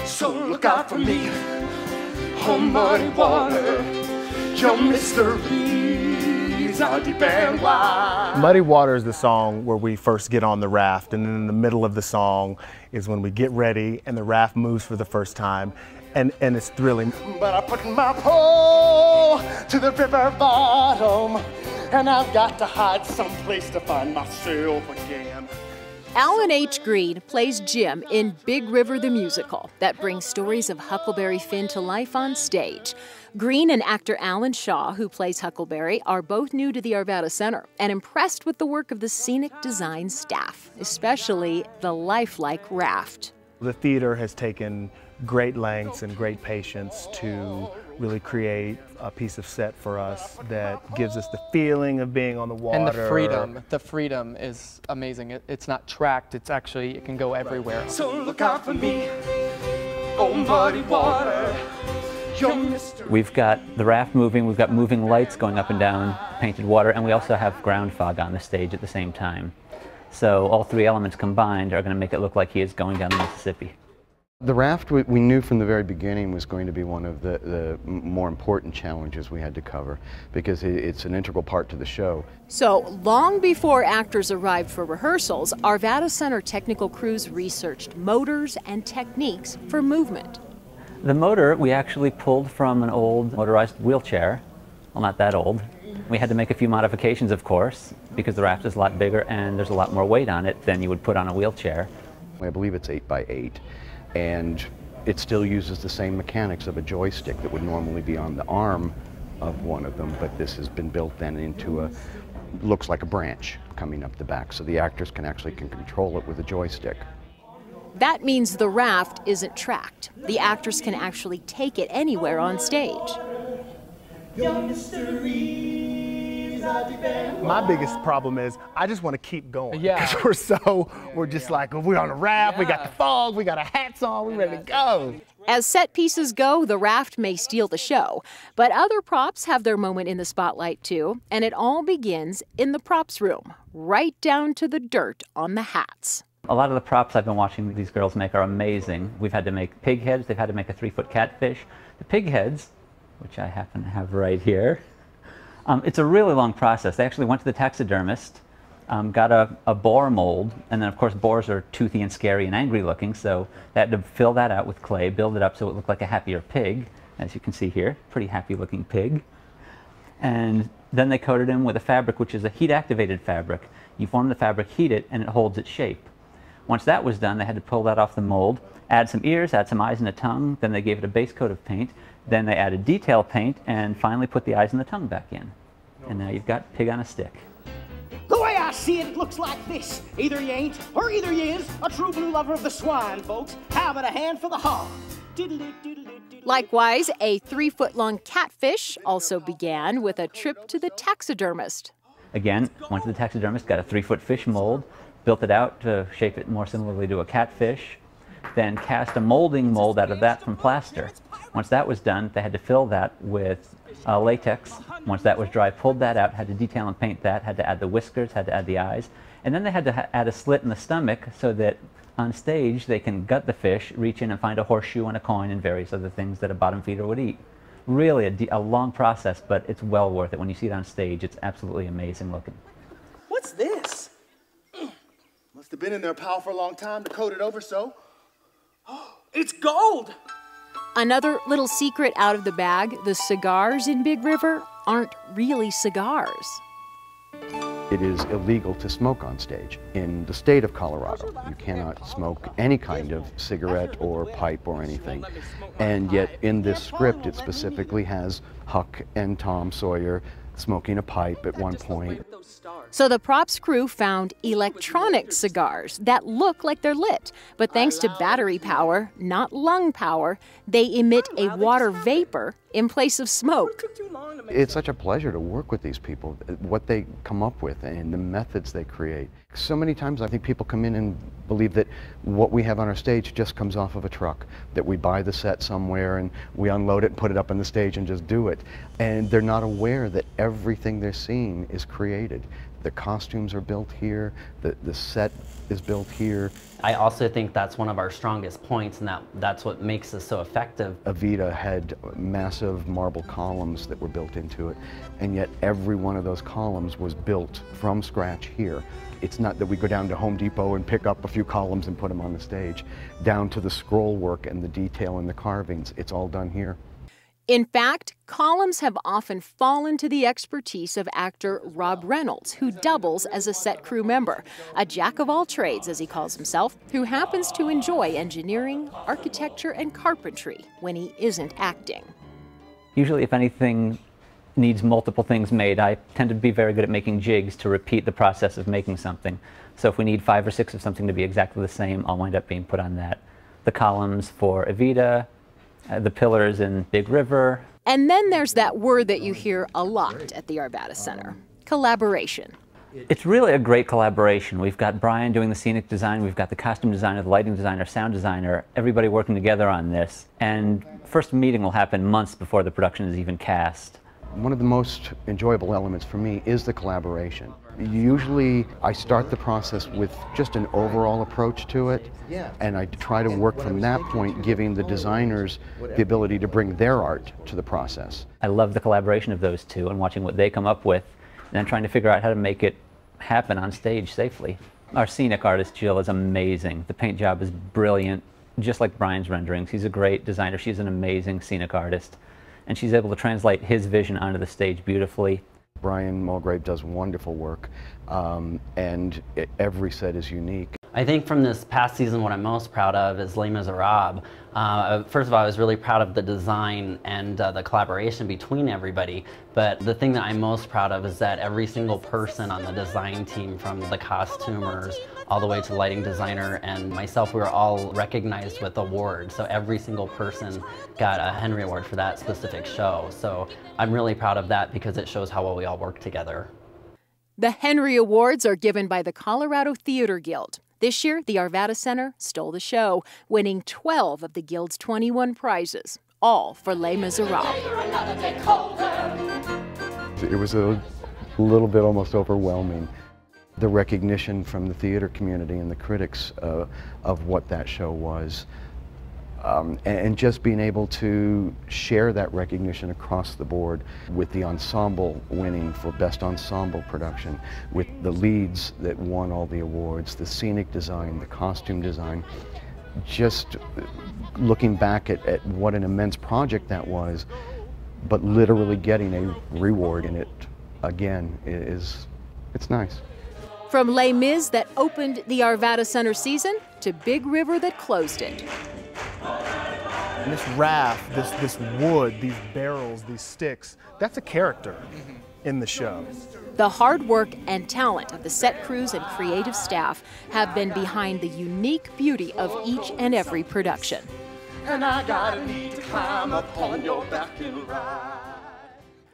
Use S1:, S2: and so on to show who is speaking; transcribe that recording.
S1: So look out for me, oh muddy water, your mysteries are deep and wide.
S2: Muddy Water is the song where we first get on the raft, and then in the middle of the song is when we get ready and the raft moves for the first time, and it's thrilling.
S1: But I put my pole to the river bottom, and I've got to hide someplace to find myself again.
S3: Alan H. Green plays Jim in Big River the Musical that brings stories of Huckleberry Finn to life on stage. Green and actor Alan Shaw, who plays Huckleberry, are both new to the Arvada Center and impressed with the work of the scenic design staff, especially the lifelike raft.
S2: The theater has taken great lengths and great patience to really create a piece of set for us that gives us the feeling of being on the water.
S4: And the freedom is amazing. It's not tracked, it can go everywhere.
S1: So look out for me, oh muddy water, your mystery.
S5: We've got the raft moving, we've got moving lights going up and down painted water, and we also have ground fog on the stage at the same time. So all three elements combined are going to make it look like he is going down the Mississippi.
S6: The raft, we knew from the very beginning, was going to be one of the more important challenges we had to cover because it's an integral part to the show.
S3: So, long before actors arrived for rehearsals, Arvada Center technical crews researched motors and techniques for movement.
S5: The motor we actually pulled from an old motorized wheelchair. Well, not that old. We had to make a few modifications, of course, because the raft is a lot bigger and there's a lot more weight on it than you would put on a wheelchair.
S6: I believe it's 8 by 8. And it still uses the same mechanics of a joystick that would normally be on the arm of one of them, but this has been built then into looks like a branch coming up the back, so the actors can control it with a joystick.
S3: That means the raft isn't tracked. The actors can actually take it anywhere on stage.
S1: Your mysteries are deep and
S2: My biggest problem is I just want to keep going.
S4: Yeah.
S2: Because we're just like, we're on a raft, we got the fog, we got our hats on, we're ready to go.
S3: As set pieces go, the raft may steal the show, but other props have their moment in the spotlight too, and it all begins in the props room, right down to the dirt on the hats.
S5: A lot of the props I've been watching these girls make are amazing. We've had to make pig heads, they've had to make a 3-foot catfish. The pig heads, which I happen to have right here, it's a really long process. They actually went to the taxidermist, got a boar mold, and then of course boars are toothy and scary and angry looking, so they had to fill that out with clay, build it up so it looked like a happier pig, as you can see here, pretty happy looking pig. And then they coated him with a fabric which is a heat activated fabric. You form the fabric, heat it, and it holds its shape. Once that was done, they had to pull that off the mold, add some ears, add some eyes and a tongue, then they gave it a base coat of paint, then they added detail paint, and finally put the eyes and the tongue back in. And now you've got pig on a stick.
S1: the way I see it, it looks like this. Either you ain't, or either you is, a true blue lover of the swine, folks. How about a hand for the hog?
S3: Likewise, a 3-foot-long catfish also began with a trip to the taxidermist.
S5: Again, went to the taxidermist, got a 3-foot fish mold, built it out to shape it more similarly to a catfish, then cast a molding mold out of that from plaster. Once that was done, they had to fill that with latex. Once that was dry, pulled that out, had to detail and paint that, had to add the whiskers, had to add the eyes, and then they had to add a slit in the stomach so that on stage they can gut the fish, reach in and find a horseshoe and a coin and various other things that a bottom feeder would eat. Really a long process, but it's well worth it. When you see it on stage, it's absolutely amazing looking.
S1: What's this? Must have been in their pile for a long time to coat it over so. It's gold!
S3: Another little secret out of the bag, the cigars in Big River aren't really cigars.
S6: It is illegal to smoke on stage. In the state of Colorado, you cannot smoke any kind of cigarette or pipe or anything. And yet in this script, it specifically has Huck and Tom Sawyer smoking a pipe at one point.
S3: So the props crew found electronic cigars that look like they're lit, but thanks to battery power, not lung power, they emit a water vapor in place of smoke.
S6: It's such a pleasure to work with these people, what they come up with and the methods they create. So many times I think people come in and believe that what we have on our stage just comes off of a truck, that we buy the set somewhere and we unload it and put it up on the stage and just do it. And they're not aware that everything they're seeing is created. The costumes are built here, the set is built here,
S7: I also think that's one of our strongest points, and that's what makes us so effective.
S6: Arvada had massive marble columns that were built into it, and yet every one of those columns was built from scratch here. It's not that we go down to Home Depot and pick up a few columns and put them on the stage. Down to the scroll work and the detail and the carvings, it's all done here.
S3: In fact, columns have often fallen to the expertise of actor Rob Reynolds, who doubles as a set crew member, a jack of all trades, as he calls himself, who happens to enjoy engineering, architecture, and carpentry when he isn't acting.
S5: Usually, if anything needs multiple things made, I tend to be very good at making jigs to repeat the process of making something. So if we need 5 or 6 of something to be exactly the same, I'll wind up being put on that. The columns for Arvada, the pillars in Big River.
S3: And then there's that word that you hear a lot at the Arvada Center: collaboration.
S5: It's really a great collaboration. We've got Brian doing the scenic design, we've got the costume designer, the lighting designer, sound designer, everybody working together on this. And first meeting will happen months before the production is even cast.
S6: One of the most enjoyable elements for me is the collaboration. Usually I start the process with just an overall approach to it, and I try to work from that point, giving the designers the ability to bring their art to the process.
S5: I love the collaboration of those two and watching what they come up with, and then trying to figure out how to make it happen on stage safely. Our scenic artist, Jill, is amazing. The paint job is brilliant, just like Brian's renderings. He's a great designer. She's an amazing scenic artist, and she's able to translate his vision onto the stage beautifully.
S6: Brian Mulgrave does wonderful work, and every set is unique.
S7: I think from this past season, what I'm most proud of is Les Miserables. First of all, I was really proud of the design and the collaboration between everybody, but the thing that I'm most proud of is that every single person on the design team, from the costumers all the way to the lighting designer and myself, we were all recognized with awards. So every single person got a Henry Award for that specific show. So I'm really proud of that because it shows how well we all work together.
S3: The Henry Awards are given by the Colorado Theater Guild. This year, the Arvada Center stole the show, winning 12 of the Guild's 21 prizes, all for Les Miserables.
S6: It was a little bit almost overwhelming. The recognition from the theater community and the critics of what that show was. And just being able to share that recognition across the board, with the ensemble winning for Best Ensemble Production, with the leads that won all the awards, the scenic design, the costume design. Just looking back at what an immense project that was, but literally getting a reward in it again it's nice.
S3: From Les Mis that opened the Arvada Center season to Big River that closed it.
S2: And this raft, this wood, these barrels, these sticks, that's a character in the show.
S3: The hard work and talent of the set crews and creative staff have been behind the unique beauty of each and every production.
S1: And I got a need to climb up on your back and ride.